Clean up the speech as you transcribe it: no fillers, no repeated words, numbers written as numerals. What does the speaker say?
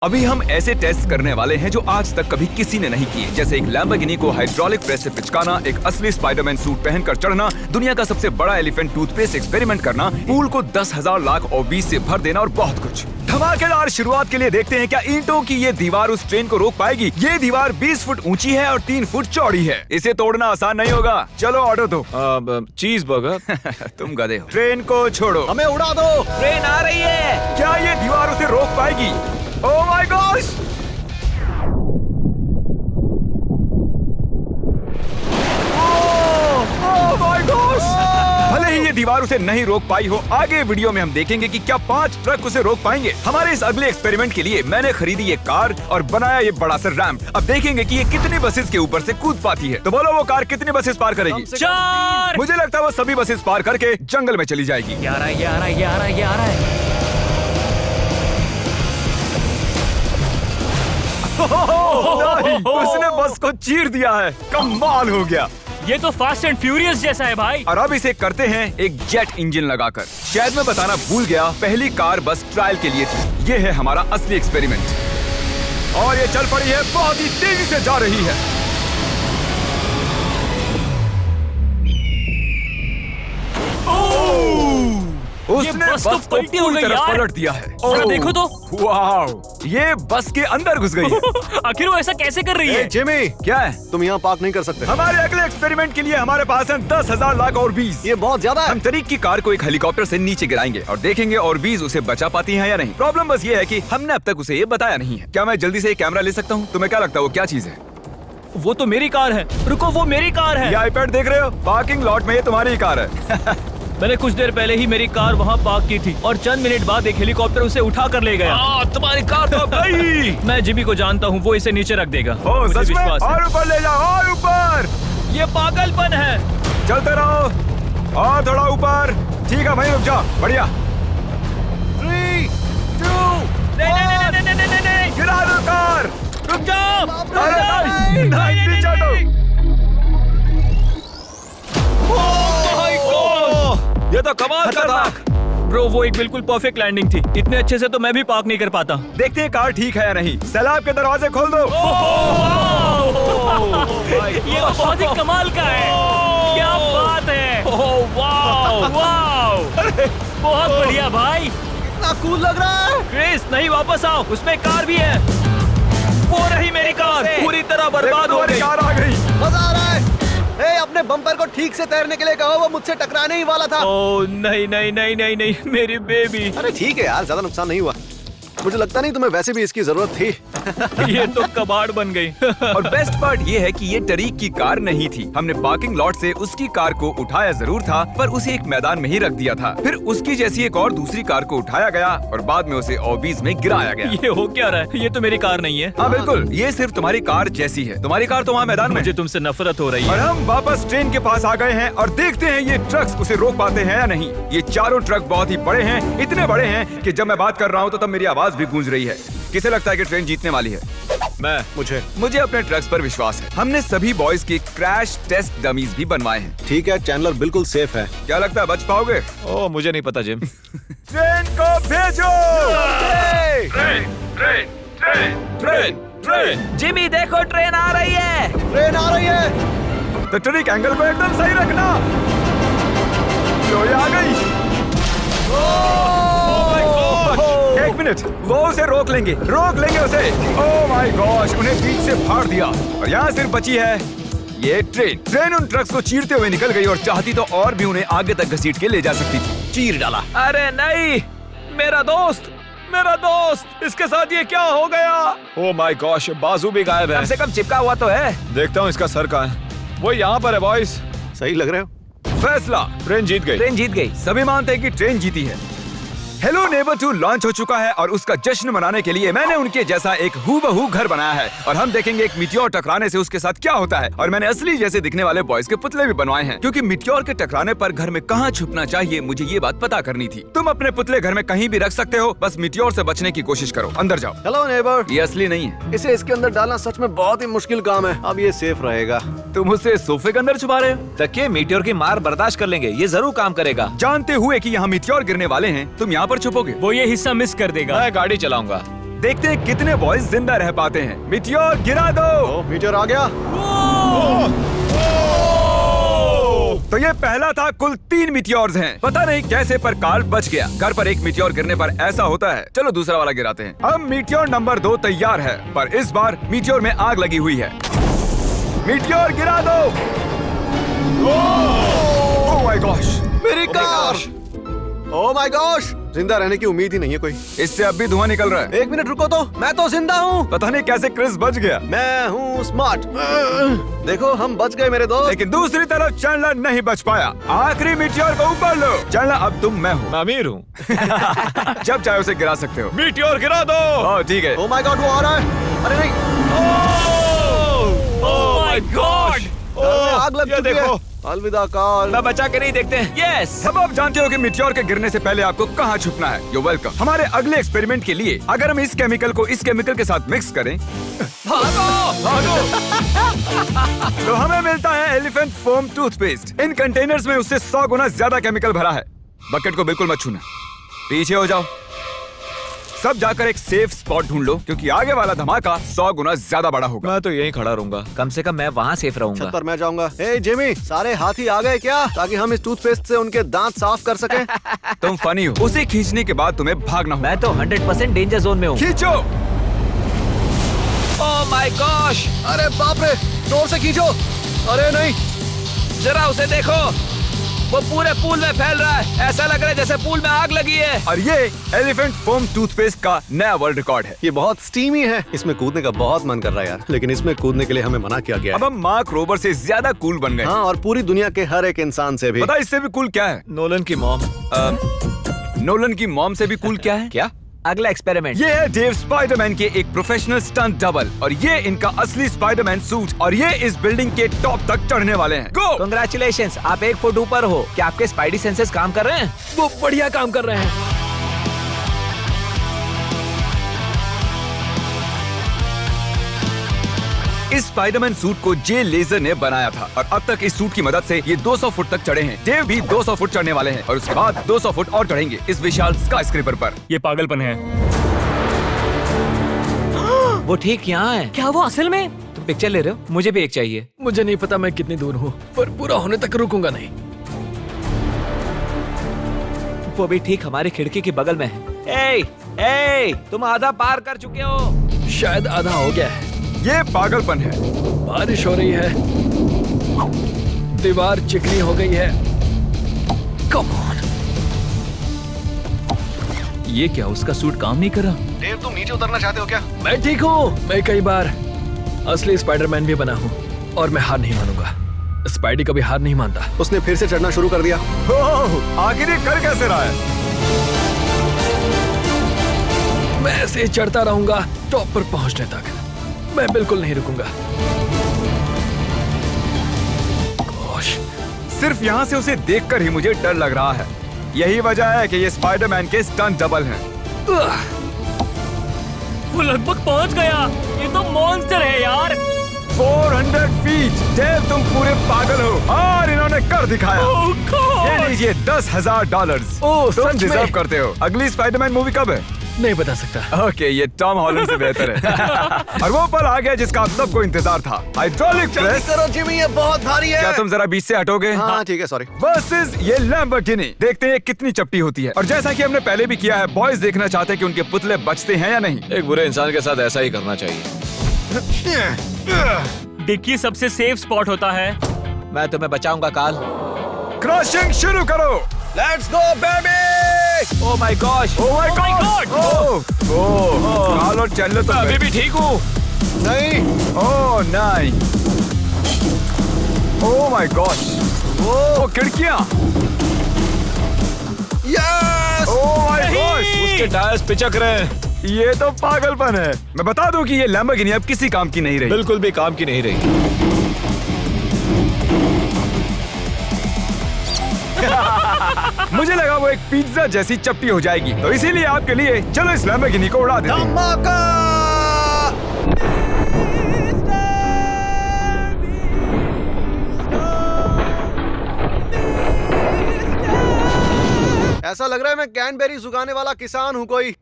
अभी हम ऐसे टेस्ट करने वाले हैं जो आज तक कभी किसी ने नहीं किए, जैसे एक लैम्बोर्गिनी को हाइड्रोलिक प्रेस से पिचकाना, एक असली स्पाइडरमैन सूट पहनकर चढ़ना, दुनिया का सबसे बड़ा एलिफेंट टूथपेस्ट एक्सपेरिमेंट करना, पूल को 10,000 लाख और 20 से भर देना और बहुत कुछ। धमाकेदार शुरुआत के लिए देखते हैं क्या ईंटों की ये दीवार उस ट्रेन को रोक पाएगी। ये दीवार 20 फुट ऊंची है और 3 फुट चौड़ी है। इसे तोड़ना आसान नहीं होगा। चलो ऑर्डर दो। चीज बर्गर। तुम गधे हो। ट्रेन को छोड़ो, हमें उड़ा दो। ट्रेन आ रही है। क्या ये दीवार उसे रोक पाएगी? ओह my gosh! Oh my gosh! भले ही ये दीवार उसे नहीं रोक पाई हो, आगे वीडियो में हम देखेंगे कि क्या 5 ट्रक उसे रोक पाएंगे। हमारे इस अगले एक्सपेरिमेंट के लिए मैंने खरीदी ये कार और बनाया ये बड़ा सा रैंप। अब देखेंगे कि ये कितनी बसेस के ऊपर से कूद पाती है। तो बोलो वो कार कितनी बसेस पार करेगी? 4। मुझे लगता है वो सभी बसेस पार करके जंगल में चली जाएगी। 11। नहीं, उसने बस को चीर दिया है। कमाल हो गया। ये तो फास्ट एंड फ्यूरियस जैसा है भाई। और अब इसे करते हैं एक जेट इंजन लगाकर। शायद मैं बताना भूल गया, पहली कार बस ट्रायल के लिए थी। ये है हमारा असली एक्सपेरिमेंट और ये चल पड़ी है, बहुत ही तेजी से जा रही है। उसने बस तो बस को पलटी हो पूरी गई तरह यार। पलट दिया है। जरा देखो तो। वाओ, ये बस के अंदर घुस गई है। आखिर वो ऐसा कैसे कर रही है? जिमी, क्या है? तुम यहाँ पार्क नहीं कर सकते। हमारे अगले एक्सपेरिमेंट के लिए हमारे पास है 10,000 लाख और 20। ये बहुत ज्यादा है। हम तरीक की कार को एक हेलीकॉप्टर से नीचे गिराएंगे और देखेंगे और 20 उसे बचा पाती हैं या नहीं। प्रॉब्लम बस ये है कि हमने अब तक उसे ये बताया नहीं है। क्या मैं जल्दी से ये कैमरा ले सकता हूँ? तुम्हें क्या लगता है वो क्या चीज है? वो तो मेरी कार है। रुको, वो मेरी कार है। ये आईपैड देख रहे हो? पार्किंग लॉट में ये तुम्हारी ही कार है। मैंने कुछ देर पहले ही मेरी कार वहाँ पार्क की थी और चंद मिनट बाद एक हेलीकॉप्टर उसे उठा कर ले गया। तुम्हारी कार तो गई। मैं जिमी को जानता हूँ, वो इसे नीचे रख देगा। ओ, मुझे सच में? विश्वास है। और ऊपर ले जाओ, और ऊपर। ये पागलपन है। चलते रहो और थोड़ा ऊपर। ठीक है भाई, रुक जाओ। बढ़िया। 3, 2, नहीं। गिरा दो कार। रुक जाओ। अरे नहीं, पीछे हटो। ये तो कमाल का था। ब्रो, वो एक बिल्कुल परफेक्ट लैंडिंग थी। इतने अच्छे से तो मैं भी पार्क नहीं कर पाता। देखते हैं कार ठीक है या नहीं। सैलाब के दरवाजे खोल दो। ये तो बहुत ही कमाल का है। क्या बात है। वाओ, बहुत बढ़िया भाई। इतना कूल लग रहा है। क्रिस, नहीं, वापस आओ, उसमें कार भी है। वो रही मेरी कार, पूरी तरह बर्बाद हो गई। कार आ गई। मजा आ रहा है। अपने बम्पर को ठीक से तैरने के लिए कहो, वो मुझसे टकराने ही वाला था। ओह नहीं, मेरी बेबी। अरे ठीक है यार, ज्यादा नुकसान नहीं हुआ। मुझे लगता नहीं तुम्हें वैसे भी इसकी जरूरत थी। ये तो कबाड़ बन गई। और बेस्ट पार्ट ये है कि ये टरीक की कार नहीं थी। हमने पार्किंग लॉट से उसकी कार को उठाया जरूर था, पर उसे एक मैदान में ही रख दिया था। फिर उसकी जैसी एक और दूसरी कार को उठाया गया और बाद में उसे ओबीज में गिराया गया। ये हो क्या रहा है? ये तो मेरी कार नहीं है। हाँ बिल्कुल, ये सिर्फ तुम्हारी कार जैसी है। तुम्हारी कार तो वहाँ मैदान में। मुझे तुमसे नफरत हो रही और है। हम वापस ट्रेन के पास आ गए हैं और देखते हैं ये ट्रक्स उसे रोक पाते हैं या नहीं। ये चारों ट्रक बहुत ही बड़े हैं, इतने बड़े हैं कि जब मैं बात कर रहा हूँ तो तब मेरी आवाज भी गूंज रही है। किसे लगता है कि ट्रेन जीतने वाली है? मुझे अपने ट्रक्स पर विश्वास है। हमने सभी बॉयज के क्रैश टेस्ट डमीज भी बनवाए हैं। ठीक है, चैंडलर बिल्कुल सेफ है। क्या लगता है बच पाओगे? ओह, मुझे नहीं पता जिम। ट्रेन को भेजो। ट्रेन। जिमी देखो, ट्रेन आ रही है। ट्रेन आ रही है। तो ट्रिक एंगल को एकदम सही रखना। लो, ये आ गई। एक मिनट, वो उसे रोक लेंगे उसे। ओह माय गॉश, उन्हें बीच से फाड़ दिया और यहाँ सिर्फ बची है ये ट्रेन उन ट्रक्स को चीरते हुए निकल गई और चाहती तो और भी उन्हें आगे तक घसीट के ले जा सकती थी। चीर डाला। अरे नहीं, मेरा दोस्त, इसके साथ ये क्या हो गया? ओह माय गॉश, बाजू भी गायब है। कम से कम चिपका हुआ तो है। देखता हूँ इसका सर कहाँ है। वो यहाँ पर है बॉयज। सही लग रहे हो। फैसला, ट्रेन जीत गई। सभी मानते हैं कि ट्रेन जीती है। हेलो नेबर 2 लॉन्च हो चुका है और उसका जश्न मनाने के लिए मैंने उनके जैसा एक हूबहू घर बनाया है और हम देखेंगे एक मिट्योर टकराने से उसके साथ क्या होता है। और मैंने असली जैसे दिखने वाले बॉयज के पुतले भी बनवाए हैं, क्योंकि मिट्योर के टकराने पर घर में कहाँ छुपना चाहिए मुझे ये बात पता करनी थी। तुम अपने पुतले घर में कहीं भी रख सकते हो, बस मिट्योर से बचने की कोशिश करो। अंदर जाओ। Hello neighbour. ये असली नहीं है। इसे इसके अंदर डालना सच में बहुत ही मुश्किल काम है। अब ये सेफ रहेगा। तुम उसे सोफे के अंदर छुपा रहे हो? तकिए मीटियोर की मार बर्दाश्त कर लेंगे, ये जरूर काम करेगा। जानते हुए कि यहाँ मिट्योर गिरने वाले हैं, तुम यहाँ पर छुपोगे? वो ये हिस्सा मिस कर देगा। मैं गाड़ी चलाऊंगा। देखते हैं कितने बॉयज जिंदा रह पाते हैं। मिटियोर गिरा दो। ओ, मीटियोर आ गया। तो ये पहला था। कुल 3 मिटियोर्स हैं। पता नहीं कैसे पर कार्ल बच गया। घर पर एक मिटियोर गिरने पर ऐसा होता है। चलो दूसरा वाला गिराते हैं। अब मिटियोर नंबर 2 तैयार है, पर इस बार मिटियोर में आग लगी हुई है। मिटियोर गिरा दो। ओह माय गॉश, मेरी कार। ओह माय गॉश, जिंदा रहने की उम्मीद ही नहीं है कोई। इससे अब भी धुआं निकल रहा है। 1 मिनट रुको तो, मैं तो जिंदा हूँ। पता नहीं कैसे क्रिस बच गया। मैं हूँ स्मार्ट। देखो हम बच गए मेरे दोस्त। लेकिन दूसरी तरफ चैंडलर नहीं बच पाया। आखिरी मिटियोर को ऊपर लो। चैंडलर अब तुम मैं हूँ। मैं अमीर हूँ। जब चाहे उसे गिरा सकते हो। मीटियोर गिरा दो। ओह ठीक है। ओह माय गॉड, वो आ रहा है। अरे नहीं, ओह माय गॉड। घर में आग लग ये चुकी देखो। है। अलविदा कार्ल। मैं बचा के नहीं देखते हैं। यस। अब आप जानते हो कि मिटियोर के गिरने से पहले आपको कहाँ छुपना है। You welcome. हमारे अगले एक्सपेरिमेंट के लिए अगर हम इस केमिकल को इस केमिकल के साथ मिक्स करें तो हमें मिलता है एलिफेंट फोम टूथपेस्ट। इन कंटेनर्स में उससे 100 गुना ज्यादा केमिकल भरा है। बकेट को बिल्कुल मत छूना। पीछे हो जाओ। सब जाकर एक सेफ स्पॉट ढूंढ लो, क्योंकि आगे वाला धमाका 100 गुना ज्यादा बड़ा होगा। मैं तो यहीं खड़ा रहूंगा। कम से कम मैं वहाँ सेफ रहूंगा। छत पर मैं जाऊंगा। ए जिमी, सारे हाथी आ गए क्या, ताकि हम इस टूथपेस्ट से उनके दांत साफ कर सकें? तुम फनी हो। उसे खींचने के बाद तुम्हें भागना होगा। मैं तो 100% डेंजर जोन में हूँ। खींचो। ओह माय गॉश, अरे बाप रे, जोर से खींचो। अरे नहीं, जरा उसे देखो। वो पूरे पूल में फैल रहा है। ऐसा लग रहा है जैसे पूल में आग लगी है। और ये एलिफेंट फोम टूथपेस्ट का नया वर्ल्ड रिकॉर्ड है। ये बहुत स्टीमी है। इसमें कूदने का बहुत मन कर रहा है यार, लेकिन इसमें कूदने के लिए हमें मना किया गया अब है। हम मार्क रोबर से ज्यादा कूल बन गए। हाँ, और पूरी दुनिया के हर एक इंसान से भी। पता है इससे भी कूल क्या है? नोलन की मॉम। नोलन की मॉम से भी कूल क्या है? क्या? अगला एक्सपेरिमेंट। ये है डेव स्पाइडरमैन के एक प्रोफेशनल स्टंट डबल, और ये इनका असली स्पाइडरमैन सूट, और ये इस बिल्डिंग के टॉप तक चढ़ने वाले हैं। गो! Congratulations, आप 1 फुट ऊपर हो। क्या आपके स्पाइडी सेंसेस काम कर रहे हैं? वो बढ़िया काम कर रहे हैं। इस स्पाइडरमैन सूट को जे लेजर ने बनाया था, और अब तक इस सूट की मदद से ये 200 फुट तक चढ़े हैं। डेव भी 200 फुट चढ़ने वाले हैं, और उसके बाद 200 फुट और चढ़ेंगे इस विशाल स्काईस्क्रेपर पर। ये पागलपन है। वो ठीक यहाँ है। क्या वो असल में? तुम पिक्चर ले रहे हो? मुझे भी एक चाहिए। मुझे नहीं पता मैं कितनी दूर हूँ, पर पूरा होने तक रुकूंगा नहीं। वो भी ठीक हमारी खिड़की के बगल में है। ए, तुम आधा पार कर चुके हो। शायद आधा हो गया है। ये पागलपन है। बारिश हो रही है, दीवार चिकनी हो गई है। Come on. ये क्या, उसका सूट काम नहीं कर रहा? डेव, तुम नीचे उतरना चाहते हो क्या? मैं ठीक हूँ। मैं कई बार असली स्पाइडरमैन भी बना हूँ, और मैं हार नहीं मानूंगा। स्पाइडी कभी हार नहीं मानता। उसने फिर से चढ़ना शुरू कर दिया। ओह, आखिर ये कर कैसे रहा है? मैं ऐसे ही चढ़ता रहूंगा टॉप पर पहुंचने तक। मैं बिल्कुल नहीं रुकूंगा। गोश, सिर्फ यहाँ से उसे देखकर ही मुझे डर लग रहा है। यही वजह है कि ये स्पाइडरमैन के स्टंट डबल हैं। वो लगभग पहुंच गया। ये तो मॉन्स्टर है यार। 400 फीट। डेव, तुम पूरे पागल हो, और इन्होंने कर दिखाया। Oh God! ये लीजिए $10,000। ओह, तुम सच में? डिजर्व करते हो। अगली स्पाइडरमैन मूवी कब है? नहीं बता सकता। ओके, ये टॉम हॉलैंड से बेहतर है। और वो पल आ गया जिसका आप सबको इंतजार था। हाइड्रोलिक जल्दी प्रेस। करो जिमी, ये बहुत भारी है। क्या तुम जरा बीच से हटोगे? हाँ ठीक है, सॉरी। वर्सेस ये लैम्बोर्गिनी। देखते हैं कितनी चपटी होती है। और जैसा कि हमने पहले भी किया है, बॉयज देखना चाहते हैं कि उनके पुतले बचते हैं या नहीं। एक बुरे इंसान के साथ ऐसा ही करना चाहिए। डिक्की सबसे सेफ स्पॉट होता है। मैं तुम्हें बचाऊंगा काल। क्रशिंग शुरू करो। Let's go baby. Oh my gosh. Oh my my God. God! ओह, काल और चैंडलर तो अभी भी ठीक हूँ। नहीं, ओह नहीं। ओह माय गॉश। ओह, खिड़कियां। यस। Oh my gosh. उसके टायर्स पिचक रहे हैं। ये तो पागलपन है। मैं बता दूं कि ये लैम्बोर्गिनी अब किसी काम की नहीं रही। बिल्कुल भी काम की नहीं रही। मुझे लगा वो एक पिज्जा जैसी चपटी हो जाएगी, तो इसीलिए आपके लिए चलो इस लैम्बोर्गिनी को उड़ा देते हैं। धमाका। ऐसा लग रहा है मैं कैनबेरी उगाने वाला किसान हूँ कोई।